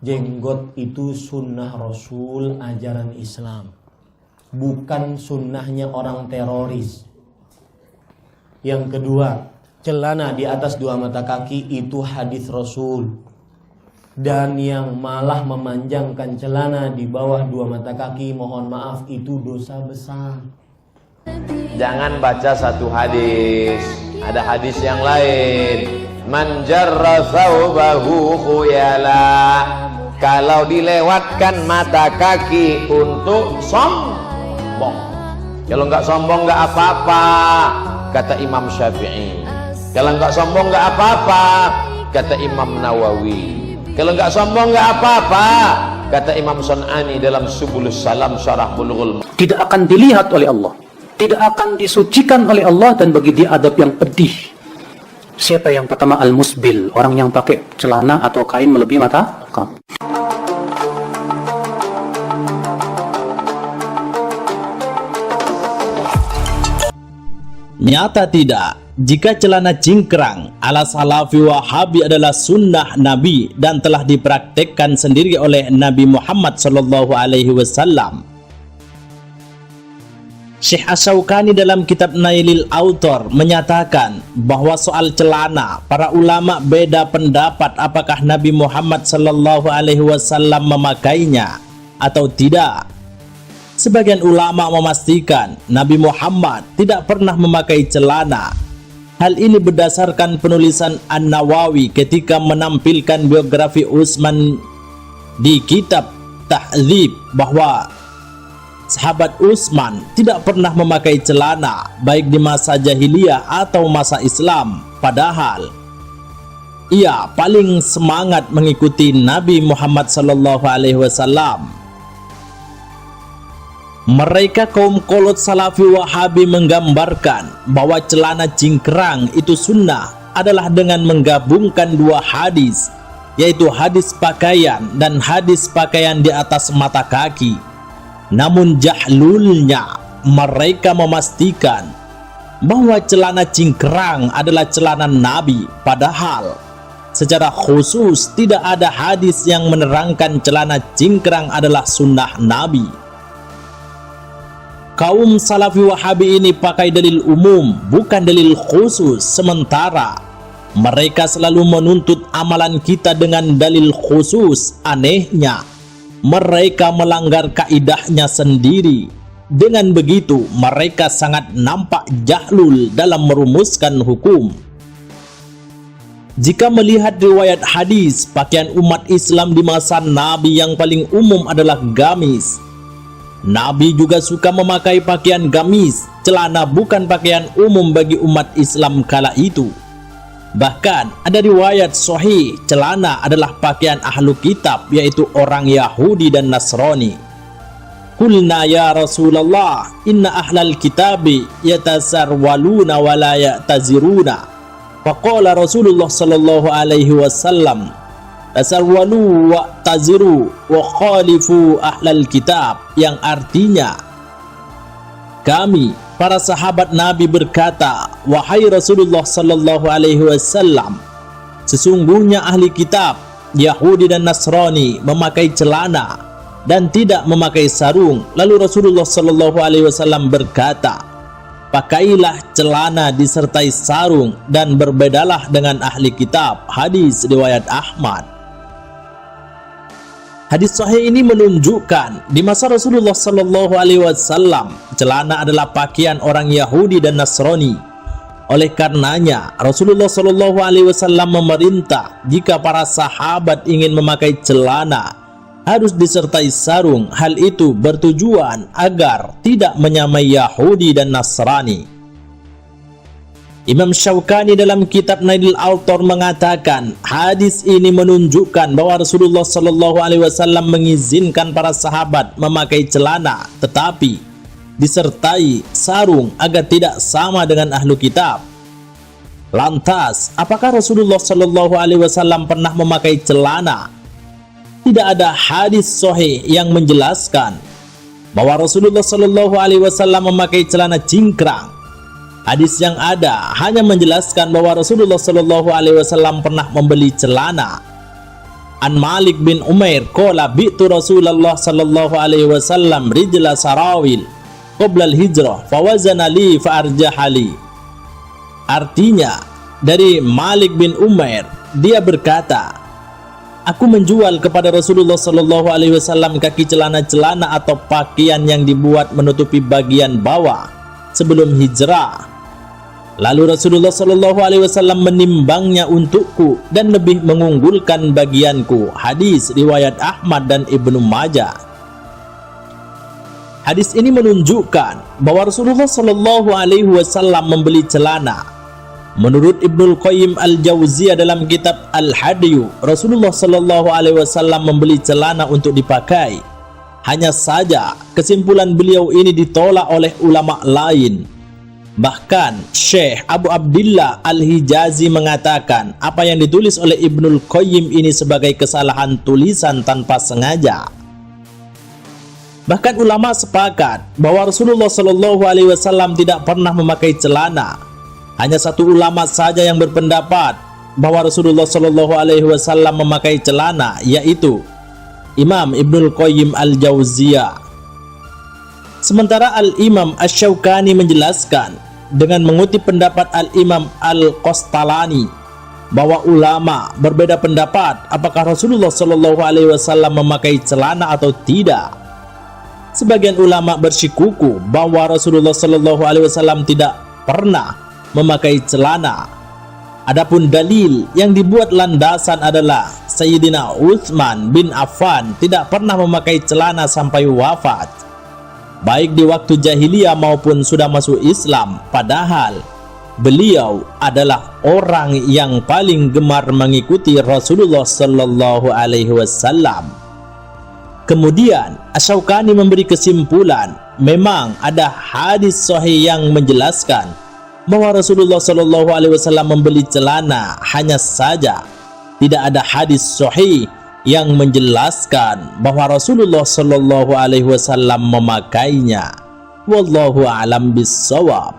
Jenggot itu sunnah Rasul, ajaran Islam, bukan sunnahnya orang teroris. Yang kedua, celana di atas 2 mata kaki itu hadis Rasul. Dan yang malah memanjangkan celana di bawah 2 mata kaki, mohon maaf, itu dosa besar. Jangan baca satu hadis, ada hadis yang lain. Man jarra thawbahu khuyala. Kalau dilewatkan mata kaki untuk sombong, kalau nggak sombong nggak apa-apa, kata Imam Syafi'i. Kalau nggak sombong nggak apa-apa, kata Imam Nawawi. Kalau nggak sombong nggak apa-apa, kata Imam Sun'ani dalam Subulus Salam Syarah Bulughul Maram. Tidak akan dilihat oleh Allah, tidak akan disucikan oleh Allah, dan bagi dia adab yang pedih. Siapa yang pertama? Al-musbil, orang yang pakai celana atau kain melebihi mata kaki. Nyata tidak, jika celana cingkrang ala salafi wahabi adalah sunnah Nabi dan telah dipraktekkan sendiri oleh Nabi Muhammad SAW. Syekh Asy-Syaukani dalam kitab Nailil Autor menyatakan bahwa soal celana, para ulama beda pendapat apakah Nabi Muhammad SAW memakainya atau tidak. Sebagian ulama memastikan Nabi Muhammad tidak pernah memakai celana. Hal ini berdasarkan penulisan An-Nawawi ketika menampilkan biografi Utsman di kitab Tahdzib, bahwa sahabat Utsman tidak pernah memakai celana baik di masa jahiliyah atau masa Islam, padahal ia paling semangat mengikuti Nabi Muhammad SAW. Mereka kaum kolot salafi wahabi menggambarkan bahwa celana cingkrang itu sunnah adalah dengan menggabungkan 2 hadis, yaitu hadis pakaian dan hadis pakaian di atas mata kaki. Namun jahlulnya mereka memastikan bahwa celana cingkrang adalah celana Nabi, padahal secara khusus tidak ada hadis yang menerangkan celana cingkrang adalah sunnah Nabi. Kaum salafi wahabi ini pakai dalil umum, bukan dalil khusus, sementara mereka selalu menuntut amalan kita dengan dalil khusus. Anehnya, mereka melanggar kaidahnya sendiri. Dengan begitu, mereka sangat nampak jahlul dalam merumuskan hukum. Jika melihat riwayat hadis, pakaian umat Islam di masa Nabi yang paling umum adalah gamis. Nabi juga suka memakai pakaian gamis. Celana bukan pakaian umum bagi umat Islam kala itu. Bahkan ada riwayat sahih, celana adalah pakaian ahlu kitab, yaitu orang Yahudi dan Nasrani. Qulna ya Rasulullah, inna ahlal kitabi yatasarwaluna wa la ya'taziruna. Faqala Rasulullah sallallahu alaihi wasallam, tasarwalu wa taziru wa khalifu ahlal kitab, yang artinya, kami para sahabat Nabi berkata, wahai Rasulullah sallallahu alaihi wasallam, sesungguhnya ahli kitab Yahudi dan Nasrani memakai celana dan tidak memakai sarung. Lalu Rasulullah sallallahu alaihi wasallam berkata, pakailah celana disertai sarung dan berbedalah dengan ahli kitab. Hadis riwayat Ahmad. Hadis sahih ini menunjukkan di masa Rasulullah sallallahu alaihi wasallam celana adalah pakaian orang Yahudi dan Nasrani. Oleh karenanya Rasulullah sallallahu alaihi wasallam memerintah jika para sahabat ingin memakai celana harus disertai sarung. Hal itu bertujuan agar tidak menyamai Yahudi dan Nasrani. Imam Syaukani dalam kitab Nailil Autor mengatakan hadis ini menunjukkan bahwa Rasulullah sallallahu alaihi wasallam mengizinkan para sahabat memakai celana tetapi disertai sarung agar tidak sama dengan ahlu kitab. Lantas, apakah Rasulullah sallallahu alaihi wasallam pernah memakai celana? Tidak ada hadis sahih yang menjelaskan bahwa Rasulullah sallallahu alaihi wasallam memakai celana cingkrang. Hadis yang ada hanya menjelaskan bahwa Rasulullah sallallahu alaihi wasallam pernah membeli celana. An Malik bin Umair qala bi'tu Rasulullah sallallahu alaihi wasallam rijla sarawil qabla al-hijrah fawazana li fa'arjahali. Artinya, dari Malik bin Umair, dia berkata, aku menjual kepada Rasulullah sallallahu alaihi wasallam kaki celana-celana atau pakaian yang dibuat menutupi bagian bawah sebelum hijrah. Lalu Rasulullah sallallahu alaihi wasallam menimbangnya untukku dan lebih mengunggulkan bagianku. Hadis riwayat Ahmad dan Ibnu Majah. Hadis ini menunjukkan bahwa Rasulullah sallallahu alaihi wasallam membeli celana. Menurut Ibnul Qayyim Al-Jauziyah dalam kitab Al-Hadiyu, Rasulullah sallallahu alaihi wasallam membeli celana untuk dipakai. Hanya saja kesimpulan beliau ini ditolak oleh ulama lain. Bahkan Syekh Abu Abdillah Al-Hijazi mengatakan apa yang ditulis oleh Ibnul Qayyim ini sebagai kesalahan tulisan tanpa sengaja. Bahkan ulama sepakat bahwa Rasulullah Shallallahu Alaihi Wasallam tidak pernah memakai celana. Hanya satu ulama saja yang berpendapat bahwa Rasulullah Shallallahu Alaihi Wasallam memakai celana, yaitu Imam Ibnul Qayyim Al-Jauziyah. Sementara Al-Imam Asy-Syaukani menjelaskan dengan mengutip pendapat Al-Imam Al-Qastalani bahwa ulama berbeda pendapat apakah Rasulullah Shallallahu Alaihi Wasallam memakai celana atau tidak. Sebagian ulama bersikuku bahwa Rasulullah Shallallahu Alaihi Wasallam tidak pernah memakai celana. Adapun dalil yang dibuat landasan adalah Sayyidina Utsman bin Affan tidak pernah memakai celana sampai wafat, baik di waktu jahiliyah maupun sudah masuk Islam, padahal beliau adalah orang yang paling gemar mengikuti Rasulullah Sallallahu Alaihi Wasallam. Kemudian Asy-Syaukani memberi kesimpulan, memang ada hadis sahih yang menjelaskan bahwa Rasulullah Sallallahu Alaihi Wasallam membeli celana, hanya saja tidak ada hadis sahih yang menjelaskan bahwa Rasulullah Shallallahu Alaihi Wasallam memakainya. Wallahu a'lam bissawab.